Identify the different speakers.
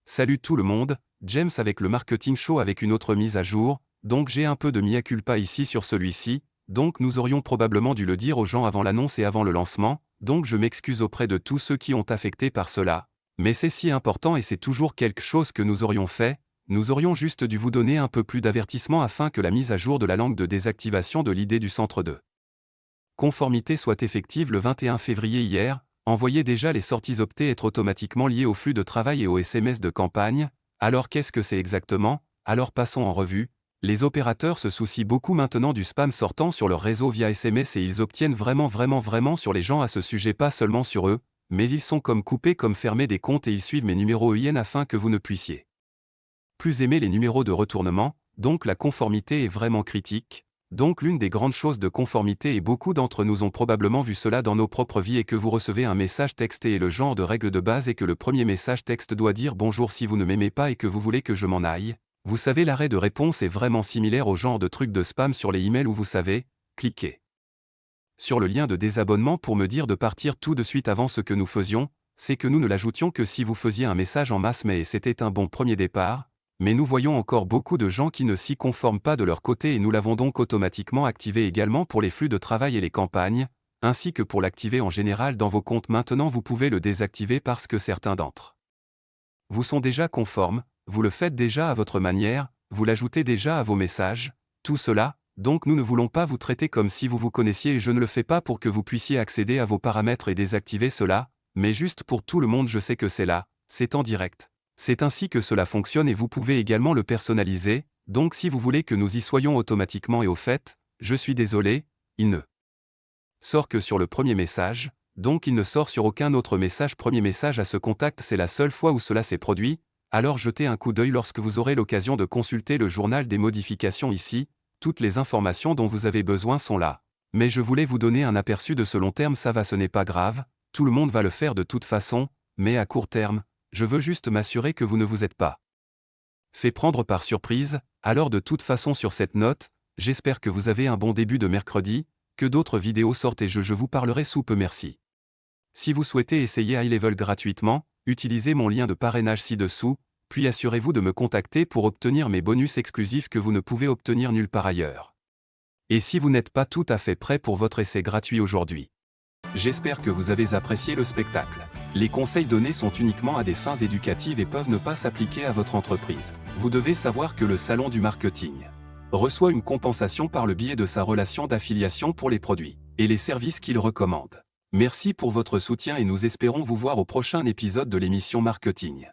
Speaker 1: Salut tout le monde, James avec le Marketing Show avec une autre mise à jour, donc j'ai un peu de mea culpa ici sur celui-ci, donc nous aurions probablement dû le dire aux gens avant l'annonce et avant le lancement, donc je m'excuse auprès de tous ceux qui ont affecté par cela. Mais c'est si important et c'est toujours quelque chose que nous aurions fait, nous aurions juste dû vous donner un peu plus d'avertissement afin que la mise à jour de la langue de désactivation de l'idée du centre de conformité soit effective le 21 février hier. Envoyez déjà les sorties optées être automatiquement liées au flux de travail et aux SMS de campagne. Alors qu'est-ce que c'est exactement? Alors passons en revue. Les opérateurs se soucient beaucoup maintenant du spam sortant sur leur réseau via SMS et ils obtiennent vraiment sur les gens à ce sujet, pas seulement sur eux, mais ils sont comme coupés comme fermés des comptes et ils suivent mes numéros EIN afin que vous ne puissiez plus aimer les numéros de retournement, donc la conformité est vraiment critique. Donc l'une des grandes choses de conformité et beaucoup d'entre nous ont probablement vu cela dans nos propres vies est que vous recevez un message texté et le genre de règle de base est que le premier message texte doit dire bonjour si vous ne m'aimez pas et que vous voulez que je m'en aille. Vous savez l'arrêt de réponse est vraiment similaire au genre de truc de spam sur les emails où vous savez, cliquez sur le lien de désabonnement pour me dire de partir tout de suite avant ce que nous faisions, c'est que nous ne l'ajoutions que si vous faisiez un message en masse mais c'était un bon premier départ. Mais nous voyons encore beaucoup de gens qui ne s'y conforment pas de leur côté et nous l'avons donc automatiquement activé également pour les flux de travail et les campagnes, ainsi que pour l'activer en général dans vos comptes. Maintenant vous pouvez le désactiver parce que certains d'entre vous sont déjà conformes, vous le faites déjà à votre manière, vous l'ajoutez déjà à vos messages, tout cela, donc nous ne voulons pas vous traiter comme si vous vous connaissiez et je ne le fais pas pour que vous puissiez accéder à vos paramètres et désactiver cela, mais juste pour tout le monde je sais que c'est là, c'est en direct. C'est ainsi que cela fonctionne et vous pouvez également le personnaliser, donc si vous voulez que nous y soyons automatiquement et au fait, je suis désolé, il ne sort que sur le premier message, donc il ne sort sur aucun autre message. Premier message à ce contact, c'est la seule fois où cela s'est produit, alors jetez un coup d'œil lorsque vous aurez l'occasion de consulter le journal des modifications ici, toutes les informations dont vous avez besoin sont là. Mais je voulais vous donner un aperçu de ce long terme, ça va, ce n'est pas grave, tout le monde va le faire de toute façon, mais à court terme, je veux juste m'assurer que vous ne vous êtes pas fait prendre par surprise. Alors de toute façon sur cette note, j'espère que vous avez un bon début de mercredi, que d'autres vidéos sortent et je vous parlerai sous peu. Merci. Si vous souhaitez essayer iLevel gratuitement, utilisez mon lien de parrainage ci-dessous, puis assurez-vous de me contacter pour obtenir mes bonus exclusifs que vous ne pouvez obtenir nulle part ailleurs. Et si vous n'êtes pas tout à fait prêt pour votre essai gratuit aujourd'hui, j'espère que vous avez apprécié le spectacle. Les conseils donnés sont uniquement à des fins éducatives et peuvent ne pas s'appliquer à votre entreprise. Vous devez savoir que le Salon du Marketing reçoit une compensation par le biais de sa relation d'affiliation pour les produits et les services qu'il recommande. Merci pour votre soutien et nous espérons vous voir au prochain épisode de l'émission Marketing.